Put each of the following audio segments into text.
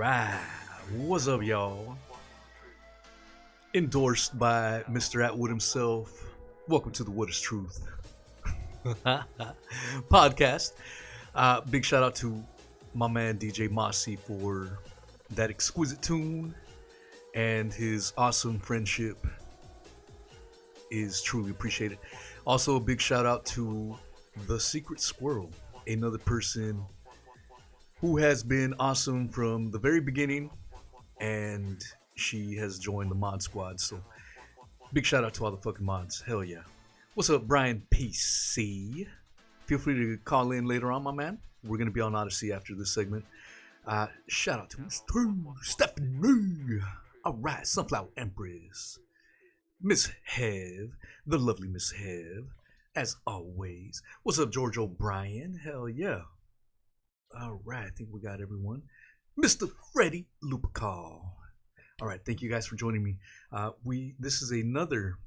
right. What's up, y'all? Endorsed by Mr. Atwood himself. Welcome to the What is Truth podcast. Big shout out to my man DJ Mossy for that exquisite tune, and his awesome friendship is truly appreciated. Also, a big shout out to the Secret Squirrel, another person who has been awesome from the very beginning, and she has joined the mod squad. So big shout out to all the fucking mods. Hell yeah. What's up, Brian PC? Feel free to call in later on, my man. We're gonna be on Odysee after this segment. Shout out to Mr. Stephanie. All right, Sunflower Empress, Miss Hev, the lovely Miss Hev, as always. What's up, George O'Brien? Hell yeah. All right, I think we got everyone. Mr. Freddie Lupical. All right, thank you guys for joining me. This is another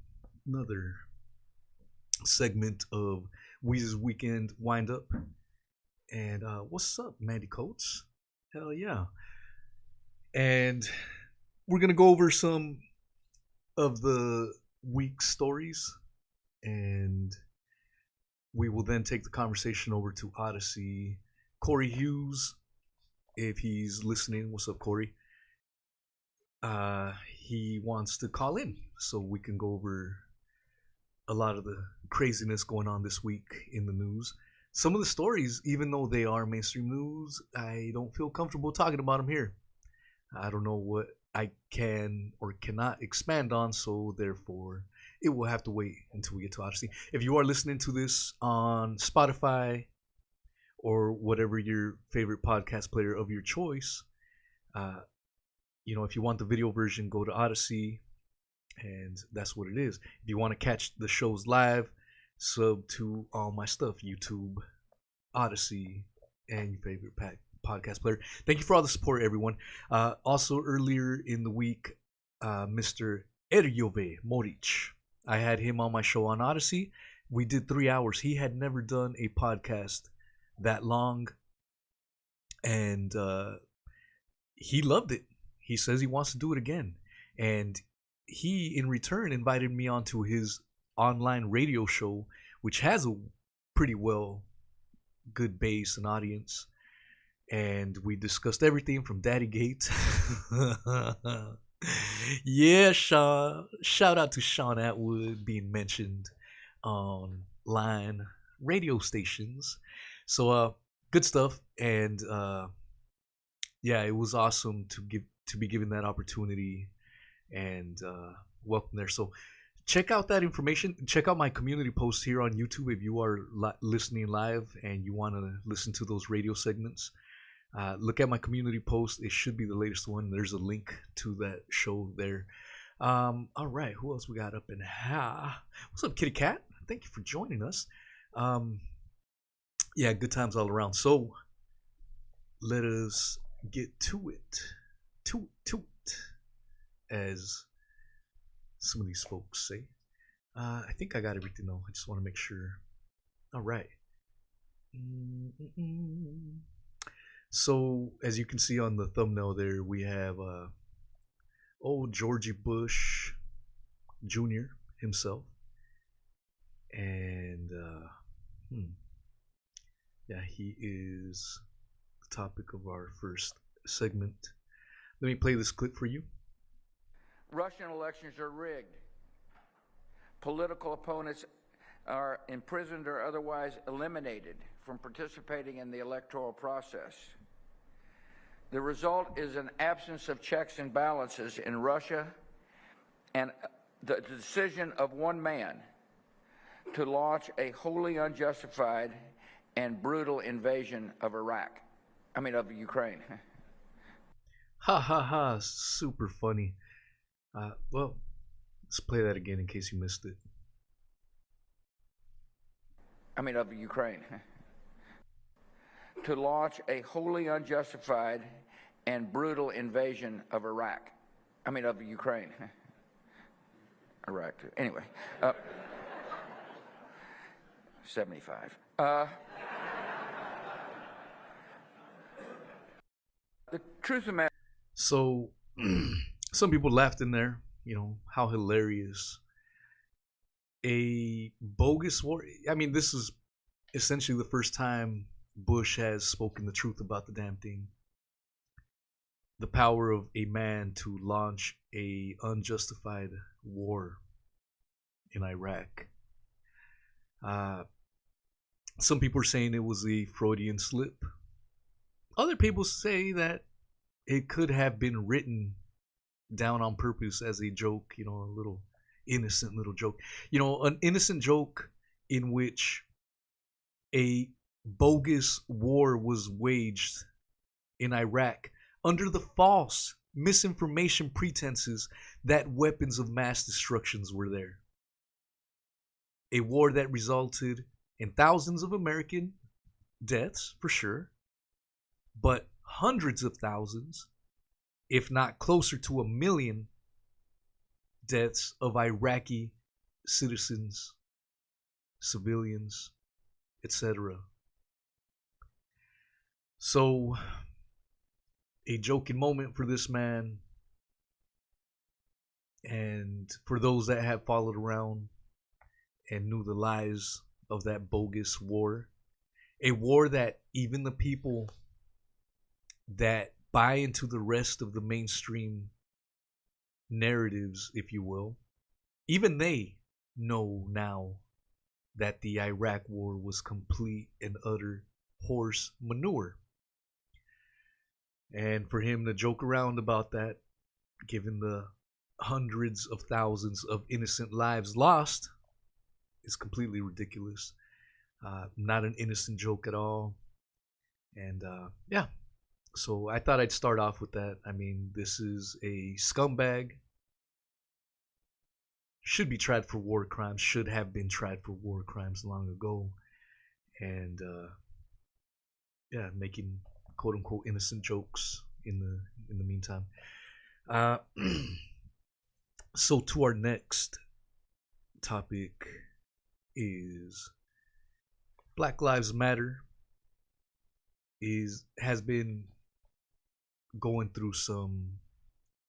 segment of Weezy's Weekend Wind Up. And what's up, Mandy Coates? Hell yeah. And we're gonna go over some of the week's stories, and we will then take the conversation over to Odysee. Corey Hughes, if he's listening, what's up, Corey? He wants to call in so we can go over a lot of the craziness going on this week in the news. Some of the stories, even though they are mainstream news, I don't feel comfortable talking about them here. I don't know what I can or cannot expand on, so therefore it will have to wait until we get to Odysee. If you are listening to this on Spotify or whatever your favorite podcast player of your choice, if you want the video version, go to Odysee, and that's what it is. If you want to catch the shows live, sub to all my stuff, YouTube, Odysee, and your favorite podcast player. Thank you for all the support, everyone. Also, earlier in the week, Mr. Erjove Moric, I had him on my show on Odysee. We did 3 hours. He had never done a podcast that long, and he loved it. He says he wants to do it again, and he in return invited me onto his online radio show, which has a pretty good base and audience, and we discussed everything from Daddygate. Yeah, Sean, shout out to Sean Atwood being mentioned on line radio stations. So good stuff, and yeah, it was awesome to be given that opportunity, and welcome there. So check out that information. Check out my community post here on YouTube if you are listening live and you want to listen to those radio segments. Look at my community post. It should be the latest one. There's a link to that show there. All right, who else we got up in here? What's up, Kitty Cat? Thank you for joining us. Yeah, good times all around. So let us get to it, as some of these folks say. I think I got everything though. I just want to make sure. All right. So as you can see on the thumbnail there, we have old Georgie Bush Jr. himself, and yeah, he is the topic of our first segment. Let me play this clip for you. Russian elections are rigged. Political opponents are imprisoned or otherwise eliminated from participating in the electoral process. The result is an absence of checks and balances in Russia, and the decision of one man to launch a wholly unjustified and brutal invasion of of Ukraine. Ha ha ha, super funny. Well, let's play that again in case you missed it. Of Ukraine. To launch a wholly unjustified and brutal invasion of Ukraine. Iraq. Anyway. 75. The truth of the matter. So some people laughed in there, how hilarious. A bogus war. I mean, this is essentially the first time Bush has spoken the truth about the damn thing. The power of a man to launch a unjustified war in Iraq. Some people are saying it was a Freudian slip. Other people say that it could have been written down on purpose as a joke, a little innocent little joke. An innocent joke in which a bogus war was waged in Iraq under the false misinformation pretenses that weapons of mass destructions were there. A war that resulted in thousands of American deaths, for sure, but hundreds of thousands, if not closer to 1 million deaths of Iraqi citizens, civilians, etc. So, a joking moment for this man, and for those that have followed around and knew the lies of that bogus war. A war that even the people that buy into the rest of the mainstream narratives, if you will, even they know now that the Iraq war was complete and utter horse manure. And for him to joke around about that, given the hundreds of thousands of innocent lives lost, is completely ridiculous. Not an innocent joke at all. And yeah, so I thought I'd start off with that. I mean, this is a scumbag. Should be tried for war crimes. Should have been tried for war crimes long ago. And yeah, making quote unquote innocent jokes in the meantime. So to our next topic is Black Lives Matter has been going through some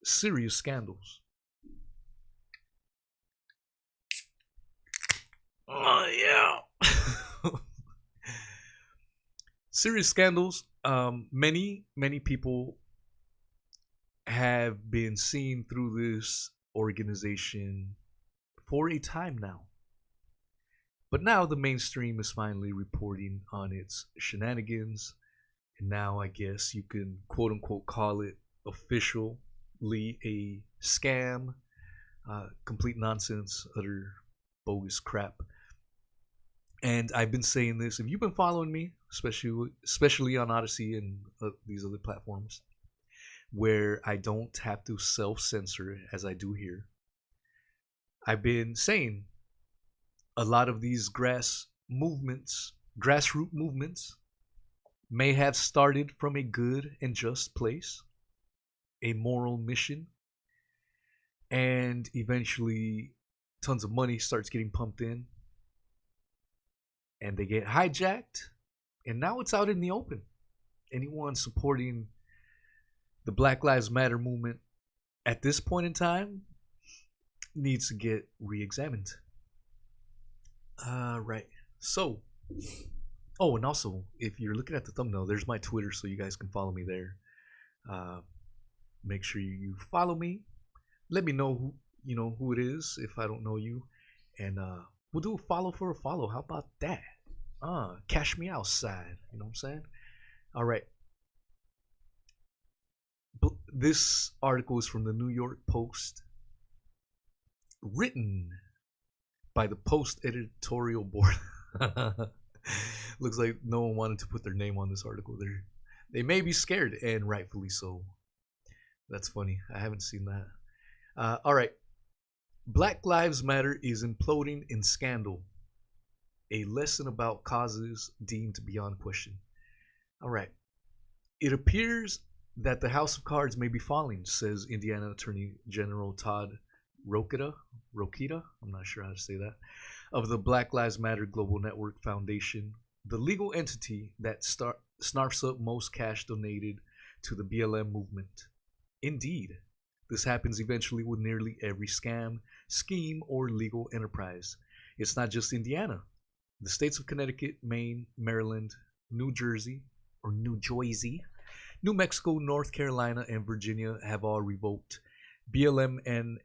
serious scandals. Yeah. Serious scandals. Many people have been seen through this organization for a time now. But now the mainstream is finally reporting on its shenanigans. And now I guess you can quote unquote call it officially a scam. Complete nonsense, utter bogus crap. And I've been saying this. If you've been following me, especially on Odysee and these other platforms, where I don't have to self-censor as I do here, I've been saying a lot of these grassroots movements, may have started from a good and just place, a moral mission, and eventually tons of money starts getting pumped in, and they get hijacked, and now it's out in the open. Anyone supporting the Black Lives Matter movement at this point in time needs to get re-examined. Right. So, oh, and also, if you're looking at the thumbnail, there's my Twitter, so you guys can follow me there. Make sure you follow me. Let me know who it is if I don't know you, and we'll do a follow for a follow. How about that? Cash me outside. You know what I'm saying? All right. This article is from the New York Post, written by the Post editorial board. Looks like no one wanted to put their name on this article. They may be scared, and rightfully so. That's funny. I haven't seen that. All right. Black Lives Matter is imploding in scandal. A lesson about causes deemed beyond question. All right. It appears that the house of cards may be falling, says Indiana Attorney General Todd Rokita, I'm not sure how to say that, of the Black Lives Matter Global Network Foundation, the legal entity that snarfs up most cash donated to the BLM movement. Indeed, this happens eventually with nearly every scam, scheme, or legal enterprise. It's not just Indiana. The states of Connecticut, Maine, Maryland, New Jersey, or New Jersey, New Mexico, North Carolina, and Virginia have all revoked BLM and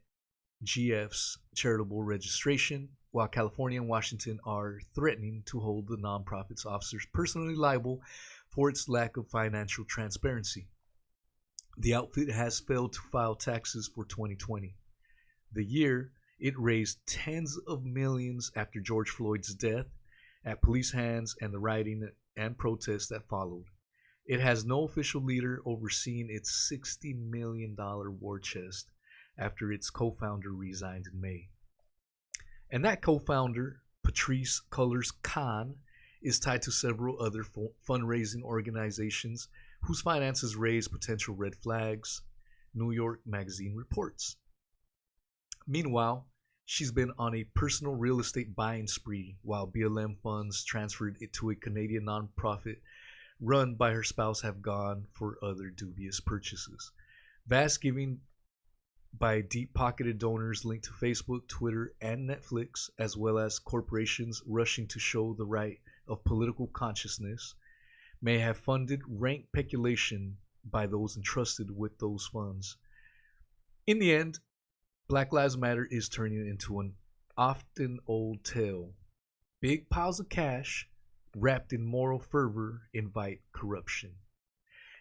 GF's charitable registration, while California and Washington are threatening to hold the nonprofit's officers personally liable for its lack of financial transparency. The outfit has failed to file taxes for 2020, the year it raised tens of millions after George Floyd's death at police hands and the rioting and protests that followed. It has no official leader overseeing its $60 million war chest after its co-founder resigned in May. And that co-founder, Patrice Cullors Khan, is tied to several other fundraising organizations whose finances raise potential red flags, New York Magazine reports. Meanwhile, she's been on a personal real estate buying spree while BLM funds transferred it to a Canadian nonprofit run by her spouse have gone for other dubious purchases. Vast giving by deep-pocketed donors linked to Facebook, Twitter, and Netflix, as well as corporations rushing to show the right of political consciousness, may have funded rank peculation by those entrusted with those funds. In the end, Black Lives Matter is turning into an often old tale. Big piles of cash wrapped in moral fervor invite corruption.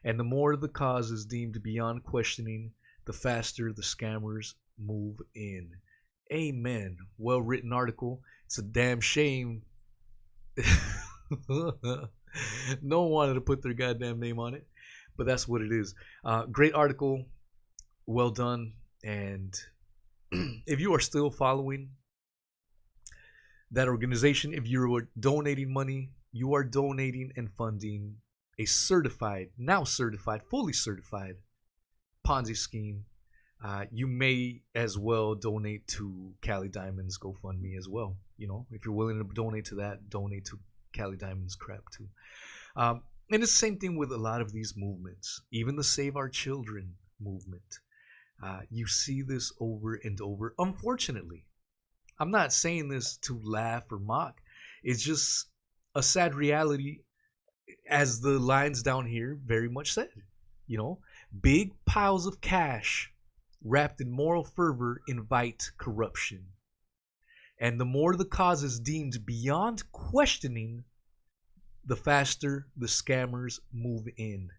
And the more the cause is deemed beyond questioning, the faster the scammers move in. Amen. Well written article. It's a damn shame. No one wanted to put their goddamn name on it, but that's what it is. Great article. Well done. And if you are still following that organization, if you are donating money, you are donating and funding a certified, fully certified Ponzi scheme. You may as well donate to Cali Diamond's GoFundMe as well. You know, if you're willing to donate to that, donate to Cali Diamond's crap too. And it's the same thing with a lot of these movements, even the Save Our Children movement. You see this over and over. Unfortunately, I'm not saying this to laugh or mock. It's just a sad reality, as the lines down here very much said. You know, big piles of cash wrapped in moral fervor invite corruption. And the more the cause is deemed beyond questioning, the faster the scammers move in.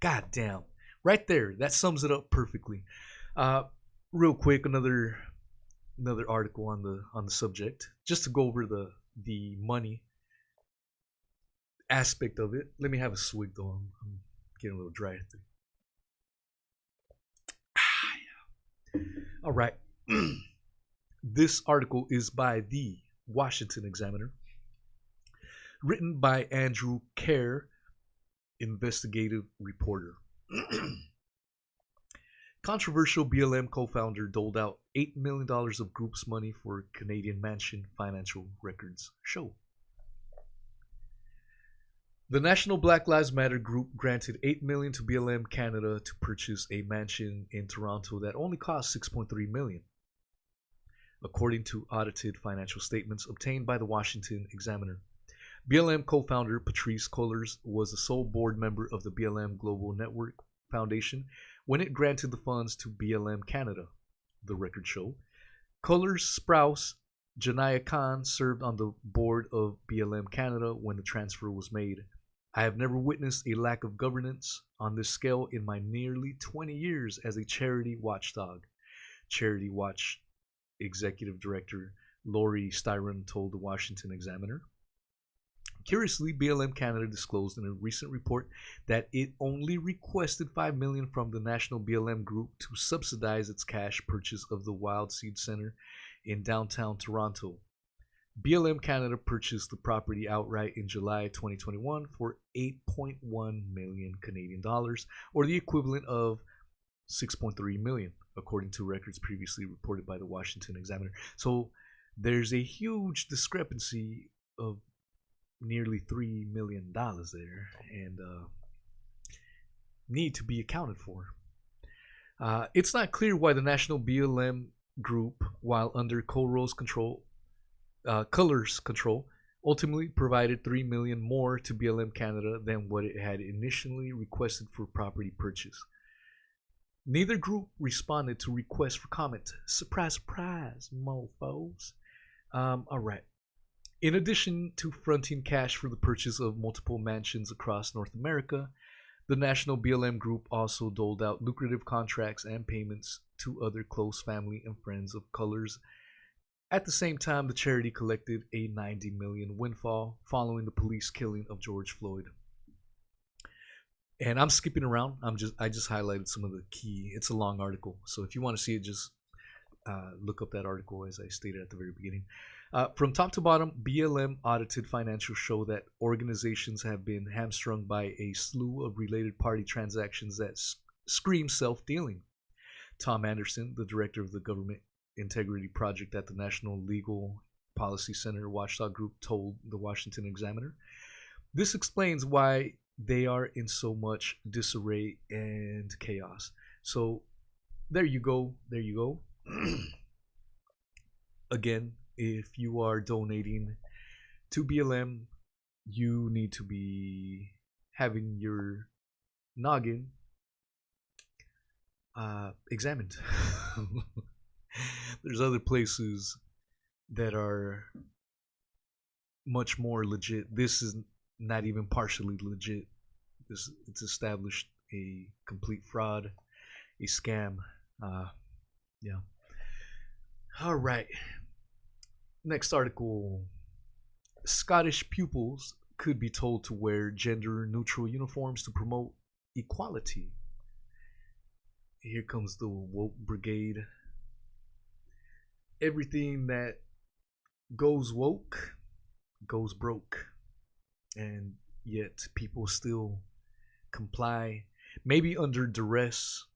God damn. Right there. That sums it up perfectly. Real quick, another article on the subject, just to go over the money aspect of it. Let me have a swig though. I'm getting a little dry. All right. This article is by the Washington Examiner, written by Andrew Kerr, investigative reporter. Controversial BLM co-founder doled out $8 million of group's money for Canadian mansion, financial records show. The National Black Lives Matter group granted $8 million to BLM Canada to purchase a mansion in Toronto that only cost $6.3 million, according to audited financial statements obtained by the Washington Examiner. BLM co-founder Patrice Cullors was the sole board member of the BLM Global Network Foundation when it granted the funds to BLM Canada, the records show. Cullors' spouse, Janaya Khan, served on the board of BLM Canada when the transfer was made. I have never witnessed a lack of governance on this scale in my nearly 20 years as a charity watchdog. Charity Watch Executive Director Lori Styron told the Washington Examiner. Curiously, BLM Canada disclosed in a recent report that it only requested $5 million from the National BLM Group to subsidize its cash purchase of the Wild Seed Center in downtown Toronto. BLM Canada purchased the property outright in July 2021 for 8.1 million Canadian dollars, or the equivalent of 6.3 million, according to records previously reported by the Washington Examiner. So there's a huge discrepancy of nearly $3 million there, and need to be accounted for. It's not clear why the National BLM group, while under Colors control, ultimately provided $3 million more to BLM Canada than what it had initially requested for property purchase. Neither group responded to requests for comment. Surprise, surprise, mofos. All right. In addition to fronting cash for the purchase of multiple mansions across North America, the National BLM Group also doled out lucrative contracts and payments to other close family and friends of Colors. At the same time, the charity collected a $90 million windfall following the police killing of George Floyd. And I'm skipping around. I just highlighted some of the key. It's a long article, so if you want to see it, just look up that article as I stated at the very beginning. From top to bottom, BLM audited financials show that organizations have been hamstrung by a slew of related party transactions that scream self-dealing. Tom Anderson, the director of the Government Integrity Project at the National Legal Policy Center watchdog group, told the Washington Examiner, "This explains why they are in so much disarray and chaos." So there you go. Again, if you are donating to BLM, you need to be having your noggin examined. There's other places that are much more legit. This is not even partially legit. It's established a complete fraud, a scam. Yeah. All right. Next article. Scottish pupils could be told to wear gender-neutral uniforms to promote equality. Here comes the woke brigade. Everything that goes woke goes broke. And yet people still comply, maybe under duress,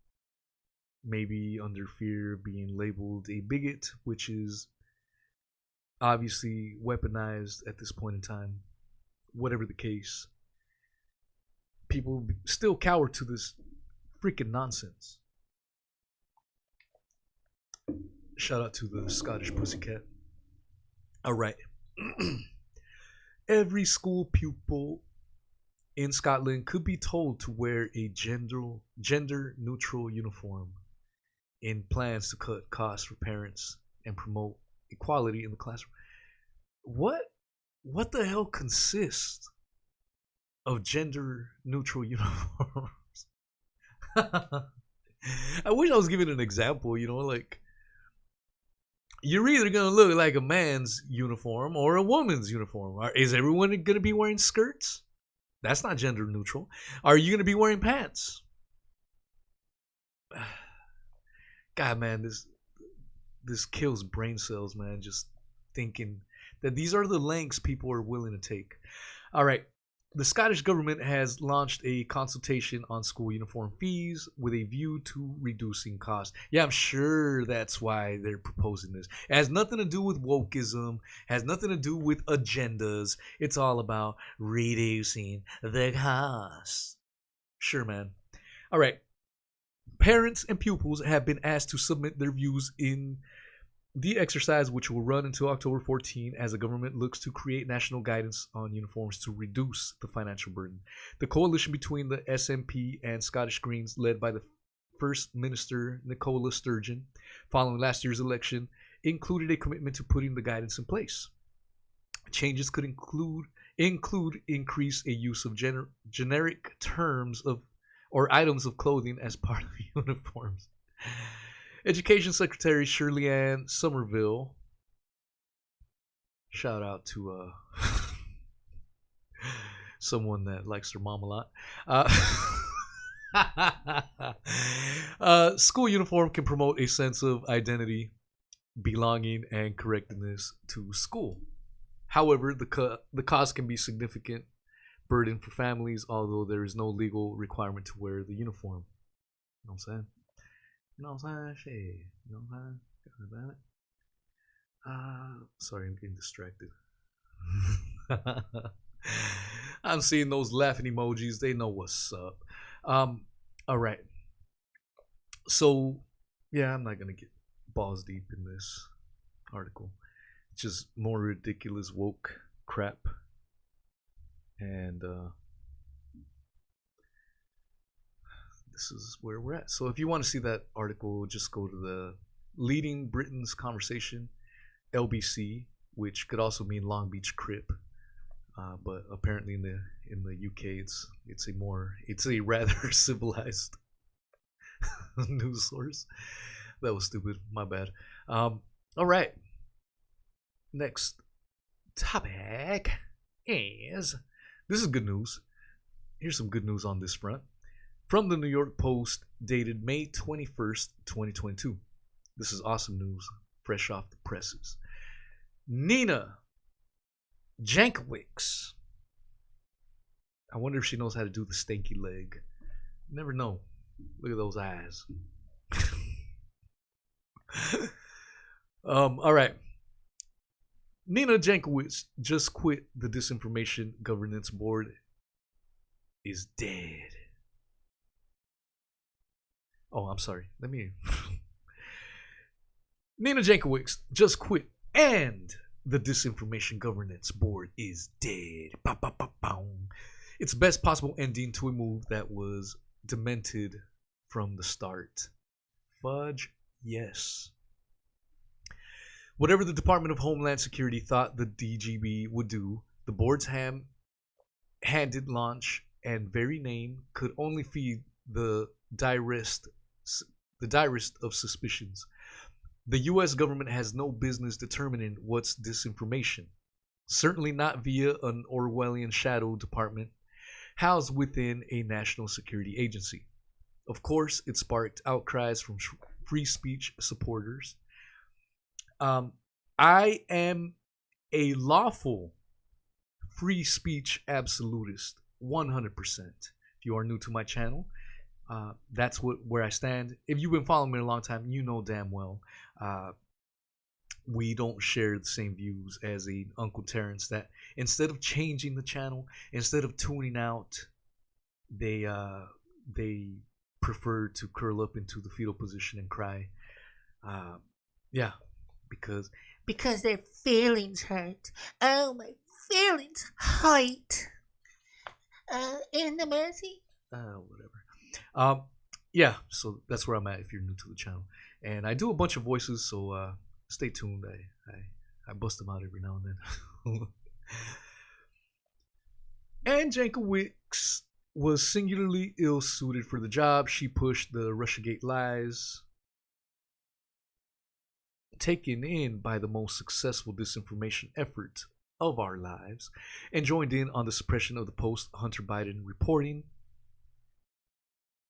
maybe under fear of being labeled a bigot, which is obviously weaponized at this point in time. Whatever the case, people still cower to this freaking nonsense. Shout out to the Scottish Pussycat. All right. Every school pupil in Scotland could be told to wear a gender-neutral uniform in plans to cut costs for parents and promote equality in the classroom. What the hell consists of gender-neutral uniforms? I wish I was giving an example, like you're either going to look like a man's uniform or a woman's uniform. Is everyone going to be wearing skirts? That's not gender neutral. Are you going to be wearing pants? God, man, this kills brain cells, man, just thinking that these are the lengths people are willing to take. All right. The Scottish government has launched a consultation on school uniform fees with a view to reducing costs. Yeah, I'm sure that's why they're proposing this. It has nothing to do with wokeism, has nothing to do with agendas. It's all about reducing the costs. Sure, man. All right. Parents and pupils have been asked to submit their views in the exercise, which will run until October 14, as the government looks to create national guidance on uniforms to reduce the financial burden. The coalition between the SNP and Scottish Greens, led by the First Minister Nicola Sturgeon, following last year's election, included a commitment to putting the guidance in place. Changes could include increase a use of generic terms of or items of clothing as part of uniforms. Education Secretary Shirley Ann Somerville, shout out to someone that likes their mom a lot. School uniform can promote a sense of identity, belonging, and correctness to school. However, the cost can be significant burden for families, although there is no legal requirement to wear the uniform. You know what I'm saying? You know what I'm saying? Shit. You know what I'm saying? Sorry, I'm getting distracted. I'm seeing those laughing emojis. They know what's up. All right. So, yeah, I'm not gonna get balls deep in this article. It's just more ridiculous woke crap, and this is where we're at. So, if you want to see that article, just go to the Leading Britain's Conversation, LBC, which could also mean Long Beach Crip. But apparently in the UK it's a rather civilized news source. That was stupid. My bad. All right. Next topic is this is good news. Here's some good news on this front. From the New York Post, dated May 21st, 2022. This is awesome news, fresh off the presses. Nina Jankowicz. I wonder if she knows how to do the stanky leg. Never know. Look at those eyes. All right. Nina Jankowicz just quit the Disinformation Governance Board. Is dead. Oh, I'm sorry. Let me. Nina Jankowicz just quit, and the Disinformation Governance Board is dead. It's the best possible ending to a move that was demented from the start. Fudge, yes. Whatever the Department of Homeland Security thought the DGB would do, the board's ham-handed launch and very name could only feed the direst of suspicions. The U.S. government has no business determining what's disinformation. Certainly not via an Orwellian shadow department housed within a national security agency. Of course, it sparked outcries from free speech supporters. I am a lawful free speech absolutist, 100%. If you are new to my channel, that's where I stand. If you've been following me a long time, you know damn well we don't share the same views as a Uncle Terrence. That instead of changing the channel, instead of tuning out, they prefer to curl up into the fetal position and cry. Yeah, because their feelings hurt. Oh, my feelings hurt. In the mercy. Whatever. Yeah, so that's where I'm at if you're new to the channel. And I do a bunch of voices, so stay tuned. I bust them out every now and then. And Jankowicz was singularly ill-suited for the job. She pushed the Russiagate lies, taken in by the most successful disinformation effort of our lives, and joined in on the suppression of the post-Hunter Biden reporting.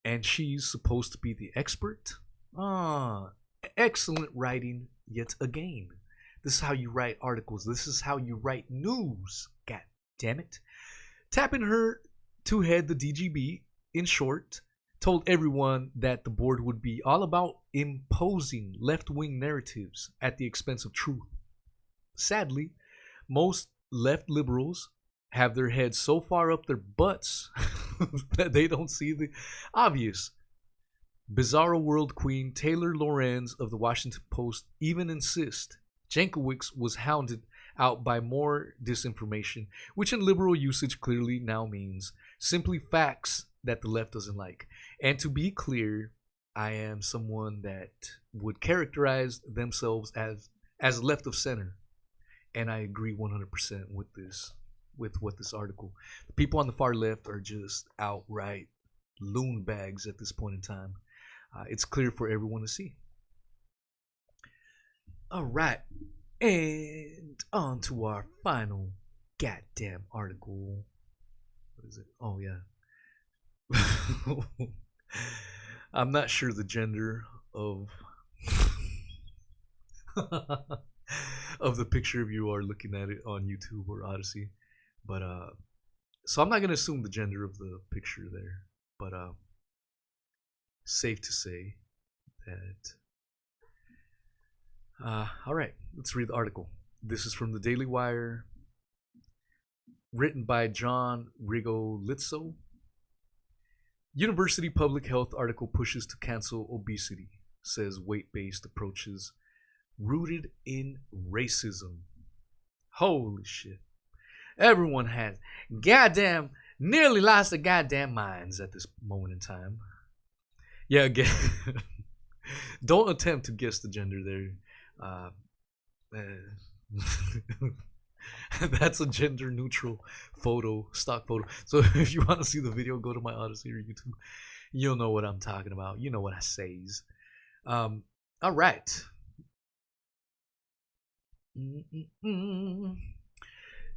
And she's supposed to be the expert? Excellent writing yet again. This is how you write articles. This is how you write news. God damn it. Tapping her to head the DGB, in short, told everyone that the board would be all about imposing left-wing narratives at the expense of truth. Sadly, most left liberals have their heads so far up their butts that they don't see the obvious. Bizarro World Queen Taylor Lorenz of the Washington Post even insists Jankowicz was hounded out by more disinformation, which in liberal usage clearly now means simply facts that the left doesn't like. And to be clear, I am someone that would characterize themselves as left of center, and I agree 100% with this. With what this article, the people on the far left are just outright loon bags at this point in time. It's clear for everyone to see. All right, and on to our final goddamn article. What is it? Oh yeah. I'm not sure the gender of of the picture if you are looking at it on YouTube or Odysee. But so I'm not gonna assume the gender of the picture there, but safe to say that. All right, let's read the article. This is from the Daily Wire, written by John Rigolitso. University Public Health article pushes to cancel obesity, says weight-based approaches rooted in racism. Holy shit. Everyone has goddamn nearly lost their goddamn minds at this moment in time. Yeah, again, don't attempt to guess the gender there. That's a gender neutral stock photo. So if you want to see the video, go to my Odysee or YouTube. You'll know what I'm talking about. You know what I says. All right.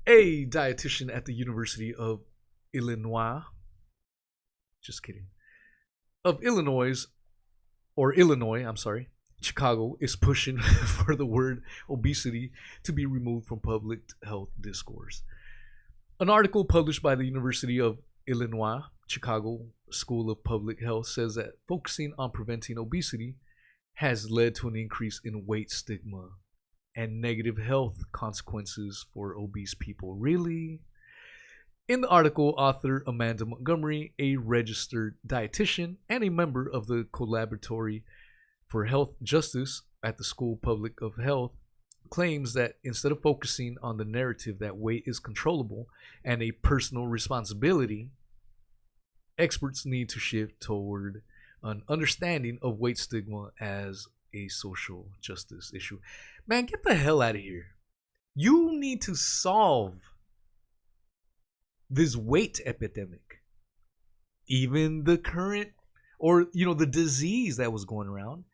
A dietitian at the University of Illinois. Just kidding. Of Illinois, Chicago is pushing for the word obesity to be removed from public health discourse. An article published by the University of Illinois, Chicago School of Public Health says that focusing on preventing obesity has led to an increase in weight stigma and negative health consequences for obese people. Really? In the article, author Amanda Montgomery, a registered dietitian and a member of the Collaboratory for Health Justice at the School of Public Health, claims that instead of focusing on the narrative that weight is controllable and a personal responsibility, experts need to shift toward an understanding of weight stigma as a social justice issue. Man, get the hell out of here. You need to solve this weight epidemic. Even the current, or the disease that was going around.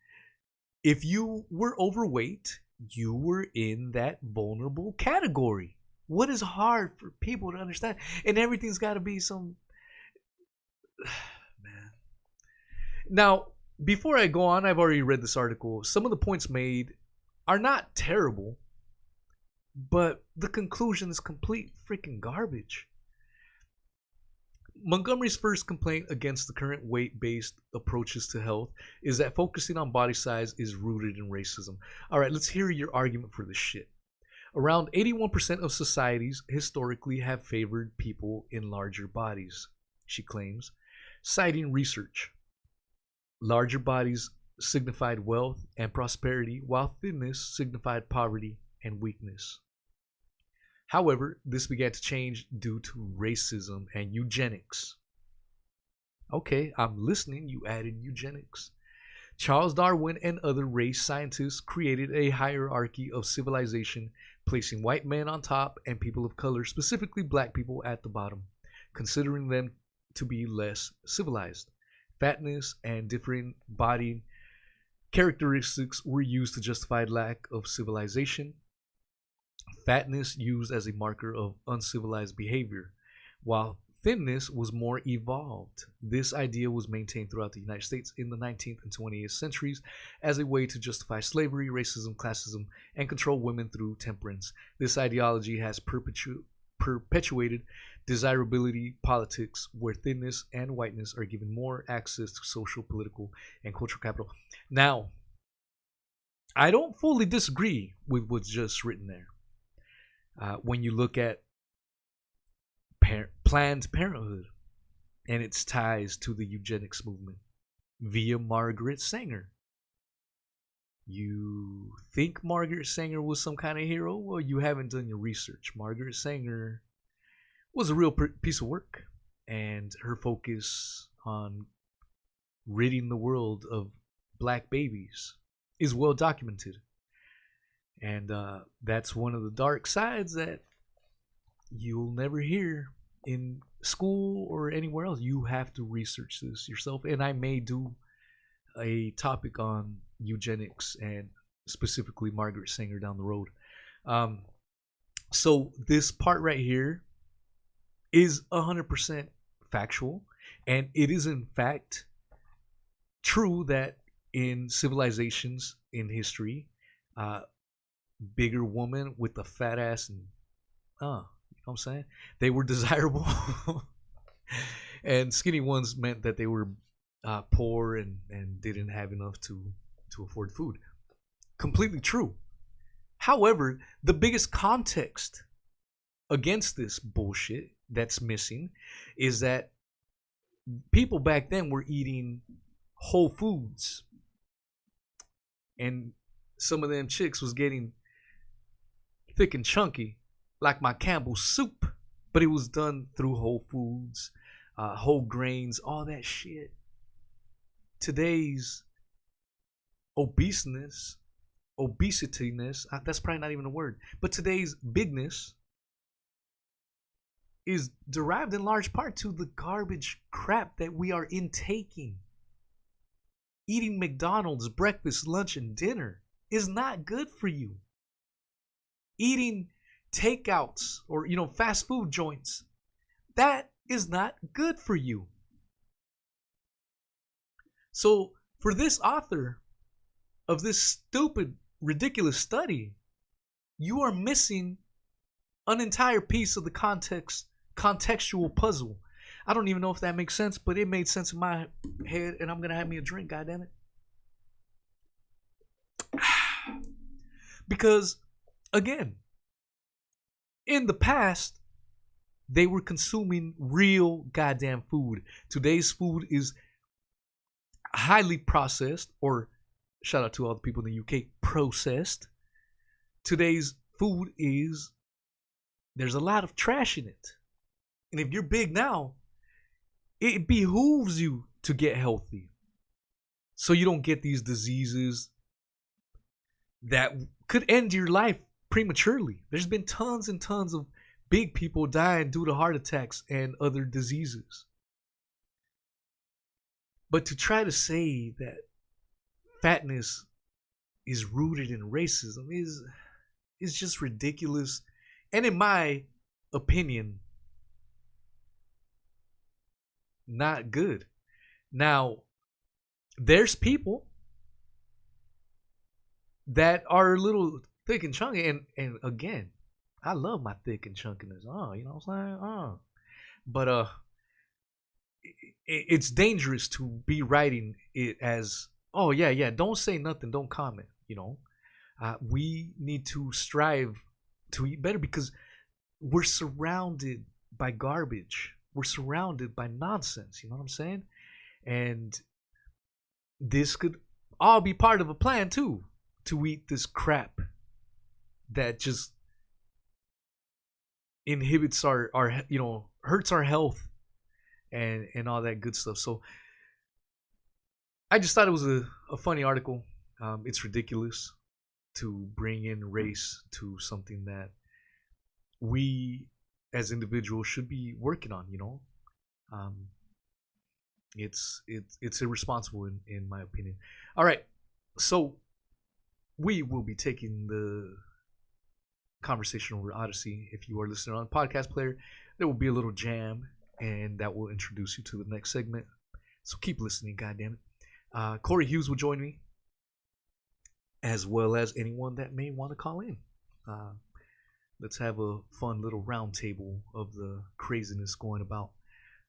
If you were overweight, you were in that vulnerable category. What is hard for people to understand? And everything's got to be some... Man. Now, before I go on, I've already read this article. Some of the points made are not terrible, but the conclusion is complete freaking garbage. Montgomery's first complaint against the current weight-based approaches to health is that focusing on body size is rooted in racism. All right, let's hear your argument for this shit. Around 81% of societies historically have favored people in larger bodies, she claims, citing research. Larger bodies signified wealth and prosperity, while thinness signified poverty and weakness. However, this began to change due to racism and eugenics. Okay, I'm listening. You added eugenics. Charles Darwin and other race scientists created a hierarchy of civilization, placing white men on top and people of color, specifically black people, at the bottom, considering them to be less civilized. Fatness and differing body characteristics were used to justify lack of civilization. Fatness used as a marker of uncivilized behavior, while thinness was more evolved. This idea was maintained throughout the United States in the 19th and 20th centuries as a way to justify slavery, racism, classism, and control women through temperance. This ideology has perpetuated desirability politics, where thinness and whiteness are given more access to social, political, and cultural capital. Now, I don't fully disagree with what's just written there. When you look at Planned Parenthood and its ties to the eugenics movement via Margaret Sanger. You think Margaret Sanger was some kind of hero? Well, you haven't done your research. Margaret Sanger was a real piece of work, and her focus on ridding the world of black babies is well documented. And that's one of the dark sides that you'll never hear in school or anywhere else. You have to research this yourself. And I may do a topic on eugenics and specifically Margaret Sanger down the road. So this part right here is 100% factual. And it is in fact true that in civilizations in history, bigger woman with a fat ass and you know what I'm saying, they were desirable. And skinny ones meant that they were poor and didn't have enough to afford food. Completely true. However, the biggest context against this bullshit that's missing is that people back then were eating whole foods, and some of them chicks was getting thick and chunky like my Campbell's soup, but it was done through whole foods, whole grains, all that shit. Today's obesityness, that's probably not even a word, but today's bigness is derived in large part to the garbage crap that we are intaking. Eating McDonald's breakfast, lunch, and dinner is not good for you. Eating takeouts or, fast food joints, that is not good for you. So for this author of this stupid, ridiculous study, you are missing an entire piece of the contextual puzzle. I don't even know if that makes sense, but it made sense in my head, and I'm gonna have me a drink, goddammit. Because, again, in the past, they were consuming real goddamn food. Today's food is highly processed, or shout out to all the people in the UK, processed. Today's food is, there's a lot of trash in it. And if you're big now, it behooves you to get healthy, so you don't get these diseases that could end your life prematurely. There's been tons and tons of big people dying due to heart attacks and other diseases. But to try to say that fatness is rooted in racism is just ridiculous, and in my opinion, not good. Now, there's people that are a little thick and chunky, and again, I love my thick and chunkiness. You know what I'm saying? But it's dangerous to be writing it as, oh yeah, don't say nothing, don't comment. We need to strive to eat better, because we're surrounded by garbage. We're surrounded by nonsense. You know what I'm saying? And this could all be part of a plan too, to eat this crap that just inhibits our hurts our health and all that good stuff. So I just thought it was a funny article. It's ridiculous to bring in race to something that we as individuals should be working on. It's irresponsible in my opinion. All right, so we will be taking the conversation over Odysee. If you are listening on a podcast player, there will be a little jam, and that will introduce you to the next segment. So keep listening, goddammit. Corey Hughes will join me, as well as anyone that may want to call in. Let's have a fun little round table of the craziness going about.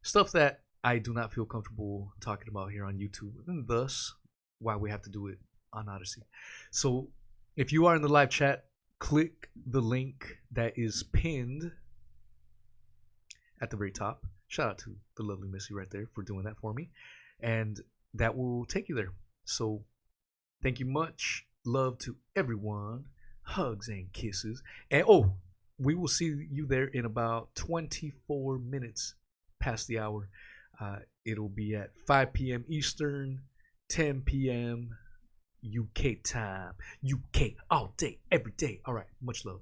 Stuff that I do not feel comfortable talking about here on YouTube, and thus why we have to do it on Odysee. So if you are in the live chat, click the link that is pinned at the very top. Shout out to the lovely Missy right there for doing that for me. And that will take you there. So thank you much. Love to everyone. Hugs and kisses. And we will see you there in about 24 minutes past the hour. It'll be at 5 p.m. Eastern, 10 p.m. UK time. UK all day, every day. All right. Much love.